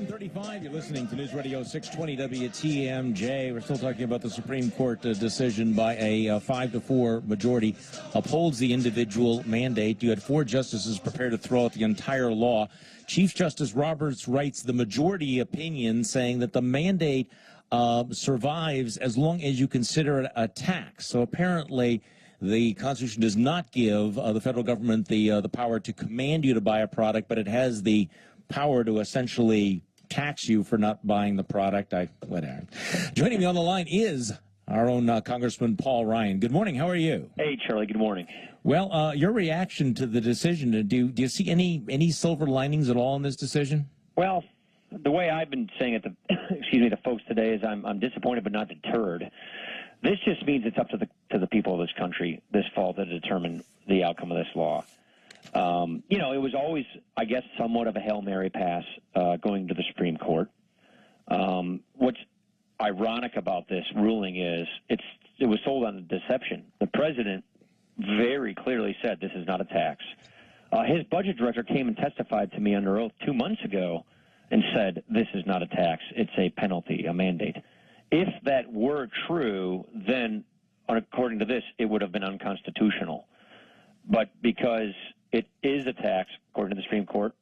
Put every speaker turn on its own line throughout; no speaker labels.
7:35, you're listening to News Radio 620 WTMJ. We're still talking about the Supreme Court decision by a 5-4 majority upholds the individual mandate. You had 4 justices prepared to throw out the entire law. Chief Justice Roberts writes the majority opinion saying that the mandate survives as long as you consider it a tax. So apparently the Constitution does not give the federal government the power to command you to buy a product, but it has the power to essentially tax you for not buying the product. Whatever. Joining me on the line is our own Congressman Paul Ryan. Good morning. How are you?
Hey, Charlie. Good morning.
Well, your reaction to the decision, do you see any silver linings at all in this decision?
Well, the way I've been saying it to folks today is I'm disappointed but not deterred. This just means it's up to the people of this country this fall to determine the outcome of this law. It was always, I guess, somewhat of a Hail Mary pass going to the Supreme Court. What's ironic about this ruling is it was sold on deception. The president very clearly said this is not a tax. His budget director came and testified to me under oath 2 months ago and said this is not a tax. It's a penalty, a mandate. If that were true, then according to this, it would have been unconstitutional. But because it is a tax, according to the Supreme Court,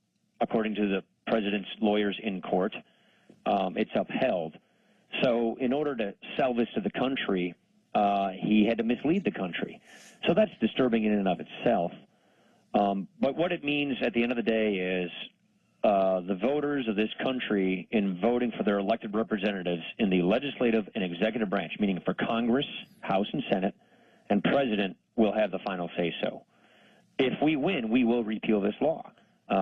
according to the president's lawyers in court, it's upheld. So in order to sell this to the country, he had to mislead the country. So that's disturbing in and of itself. But what it means at the end of the day is the voters of this country in voting for their elected representatives in the legislative and executive branch, meaning for Congress, House and Senate, and President, will have the final say-so. If we win, we will repeal this law.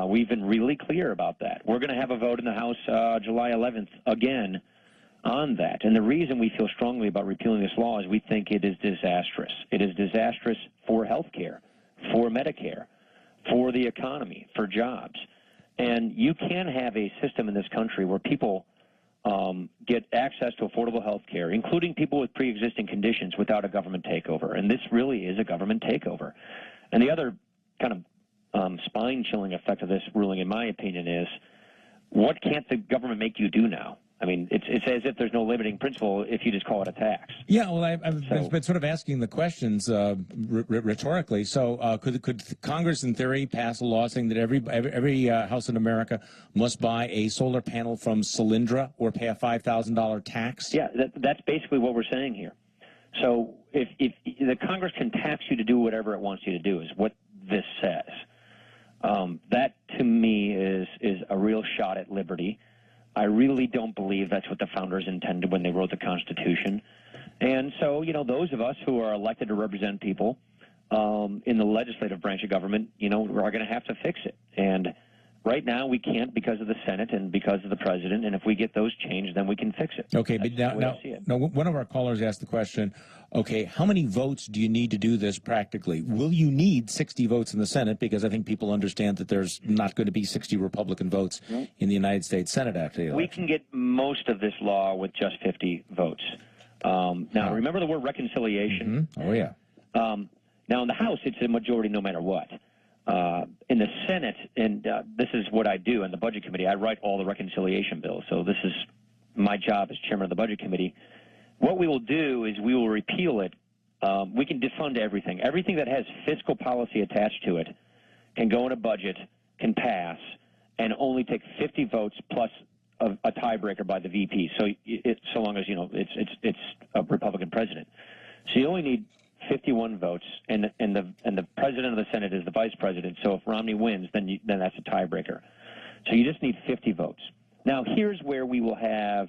We've been really clear about that. We're going to have a vote in the House July 11th again on that. And the reason we feel strongly about repealing this law is we think it is disastrous. It is disastrous for health care, for Medicare, for the economy, for jobs. And you can have a system in this country where people get access to affordable health care, including people with pre-existing conditions, without a government takeover. And this really is a government takeover. And the other kind of spine-chilling effect of this ruling, in my opinion, is what can't the government make you do now? I mean, it's as if there's no limiting principle if you just call it a tax.
Yeah, well, I've been sort of asking the questions rhetorically. So could Congress, in theory, pass a law saying that every house in America must buy a solar panel from Solyndra or pay a $5,000 tax?
Yeah, that's basically what we're saying here. So if the Congress can tax you to do whatever it wants you to do is what this says. That, to me, is a real shot at liberty. I really don't believe that's what the founders intended when they wrote the Constitution. And so, those of us who are elected to represent people in the legislative branch of government, are going to have to fix it. And right now we can't because of the Senate and because of the president. And if we get those changed, then we can fix it.
Okay, but now, one of our callers asked the question, okay, how many votes do you need to do this practically? Will you need 60 votes in the Senate? Because I think people understand that there's not going to be 60 Republican votes in the United States Senate after the election.
We can get most of this law with just 50 votes. Now, remember the word reconciliation?
Mm-hmm. Oh, yeah.
Now, in the House, it's a majority no matter what. In the Senate, and this is what I do in the Budget Committee, I write all the reconciliation bills. So this is my job as chairman of the Budget Committee. What we will do is we will repeal it. We can defund everything. Everything that has fiscal policy attached to it can go in a budget, can pass, and only take 50 votes plus a tiebreaker by the VP. So so long as it's a Republican president. So you only need 51 votes, and the president of the Senate is the vice president. So if Romney wins, then that's a tiebreaker. So you just need 50 votes. Now here's where we will have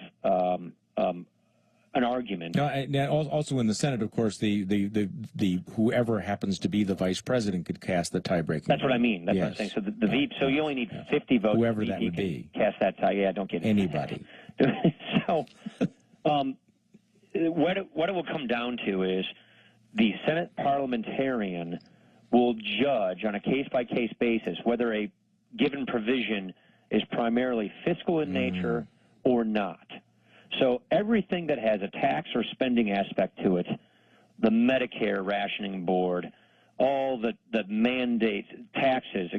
an argument.
Now, also in the Senate, of course, the whoever happens to be the vice president could cast the tiebreaker.
That's what I mean. That's what I'm saying. So the VP. So you only need 50 votes.
Whoever that would be.
Cast that tie. Yeah, don't get
anybody.
So what it will come down to is the Senate parliamentarian will judge on a case-by-case basis whether a given provision is primarily fiscal in nature or not. So everything that has a tax or spending aspect to it, the Medicare rationing board, all the mandates, the taxes,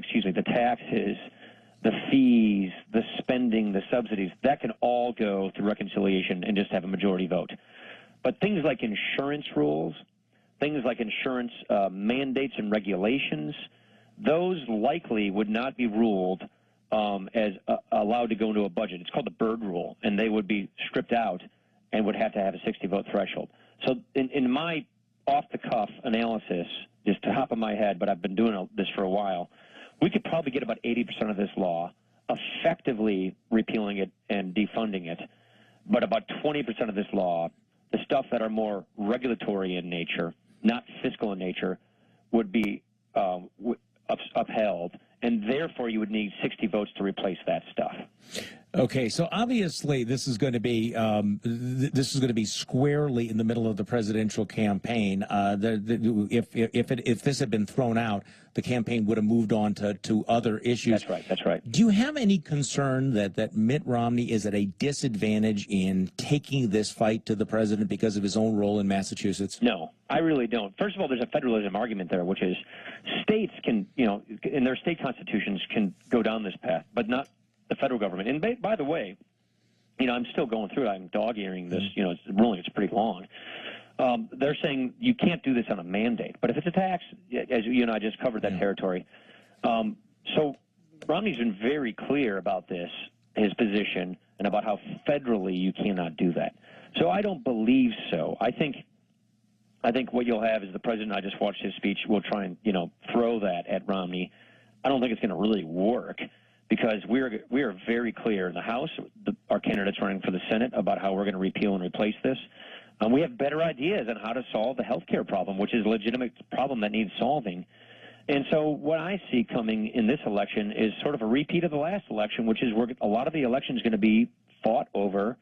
the fees, the spending, the subsidies, that can all go through reconciliation and just have a majority vote. But things like insurance rules, things like insurance mandates and regulations, those likely would not be ruled as allowed to go into a budget. It's called the Byrd Rule, and they would be stripped out and would have to have a 60-vote threshold. So in my off-the-cuff analysis, just top of my head, but I've been doing this for a while, we could probably get about 80% of this law, effectively repealing it and defunding it, but about 20% of this law, the stuff that are more regulatory in nature, not fiscal in nature, would be upheld, and therefore you would need 60 votes to replace that stuff.
Okay, so obviously this is going to be squarely in the middle of the presidential campaign. If this had been thrown out, the campaign would have moved on to other issues.
That's right.
Do you have any concern that Mitt Romney is at a disadvantage in taking this fight to the president because of his own role in Massachusetts?
No, I really don't. First of all, there's a federalism argument there, which is states can, in their state constitutions can go down this path, but not the federal government. And by the way, I'm still going through it. I'm dog-earing this. It's ruling. It's pretty long. They're saying you can't do this on a mandate. But if it's a tax, as you and I just covered that territory. So Romney's been very clear about this, his position, and about how federally you cannot do that. So I don't believe so. I think what you'll have is the president, I just watched his speech, will try and, throw that at Romney. I don't think it's going to really work, because we are very clear in the House, our candidates running for the Senate, about how we're going to repeal and replace this. We have better ideas on how to solve the health care problem, which is a legitimate problem that needs solving. And so what I see coming in this election is sort of a repeat of the last election, which is a lot of the election is going to be fought over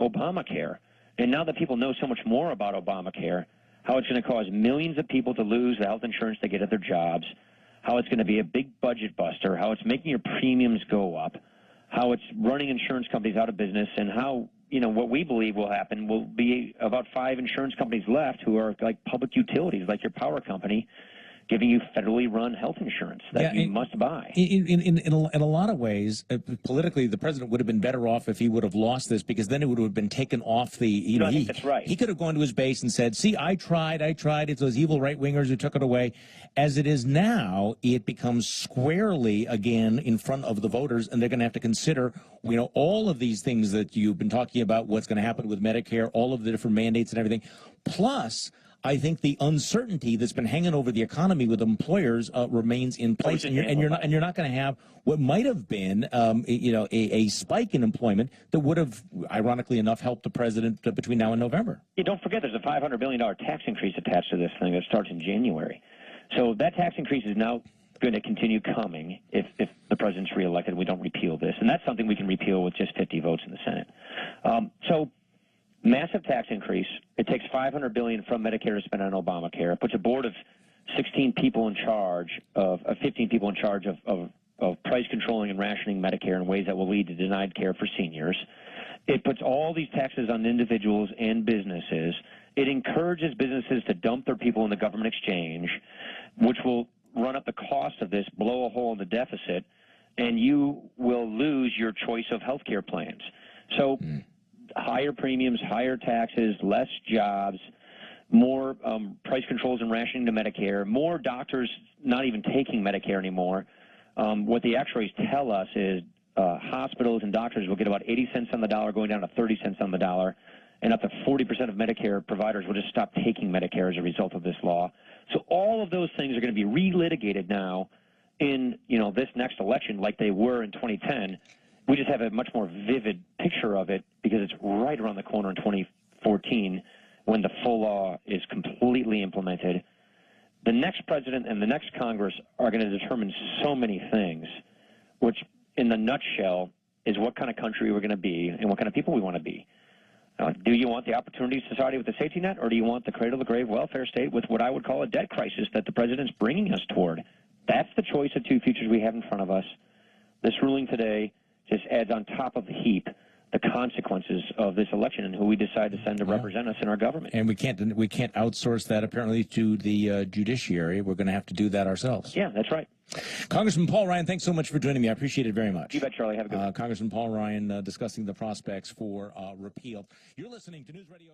Obamacare. And now that people know so much more about Obamacare, how it's going to cause millions of people to lose the health insurance they get at their jobs, how it's going to be a big budget buster, how it's making your premiums go up, how it's running insurance companies out of business, and how, what we believe will happen will be about 5 insurance companies left who are like public utilities, like your power company, giving you federally run health insurance that you must buy.
In a lot of ways, politically, the president would have been better off if he would have lost this, because then it would have been taken off the.
I think that's right.
He could have gone to his base and said, "See, I tried. It's those evil right wingers who took it away." As it is now, it becomes squarely again in front of the voters, and they're going to have to consider, all of these things that you've been talking about, what's going to happen with Medicare, all of the different mandates and everything, plus. I think the uncertainty that's been hanging over the economy with employers remains in place, and you're not going to have what might have been, a spike in employment that would have, ironically enough, helped the president between now and November.
Yeah, don't forget, there's a $500 billion tax increase attached to this thing that starts in January. So that tax increase is now going to continue coming if the president's reelected and we don't repeal this, and that's something we can repeal with just 50 votes in the Senate. So. Massive tax increase. It takes $500 billion from Medicare to spend on Obamacare. It puts a board of 15 people in charge of price controlling and rationing Medicare in ways that will lead to denied care for seniors. It puts all these taxes on individuals and businesses. It encourages businesses to dump their people in the government exchange, which will run up the cost of this, blow a hole in the deficit, and you will lose your choice of health care plans. So. Higher premiums, higher taxes, less jobs, more price controls and rationing to Medicare, more doctors not even taking Medicare anymore. What the actuaries tell us is hospitals and doctors will get about 80 cents on the dollar going down to 30 cents on the dollar, and up to 40% of Medicare providers will just stop taking Medicare as a result of this law. So all of those things are going to be relitigated now in this next election like they were in 2010. We just have a much more vivid picture of it because it's right around the corner in 2014 when the full law is completely implemented. The next president and the next Congress are going to determine so many things, which in the nutshell is what kind of country we're going to be and what kind of people we want to be. Do you want the opportunity society with a safety net, or do you want the cradle-to-grave welfare state with what I would call a debt crisis that the president's bringing us toward? That's the choice of two futures we have in front of us. This ruling today just adds on top of the heap the consequences of this election and who we decide to send to represent us in our government.
And we can't outsource that apparently to the judiciary. We're going to have to do that ourselves.
Yeah, that's right.
Congressman Paul Ryan, thanks so much for joining me. I appreciate it very much.
You bet, Charlie. Have a good one.
Congressman Paul Ryan discussing the prospects for repeal. You're listening to News Radio.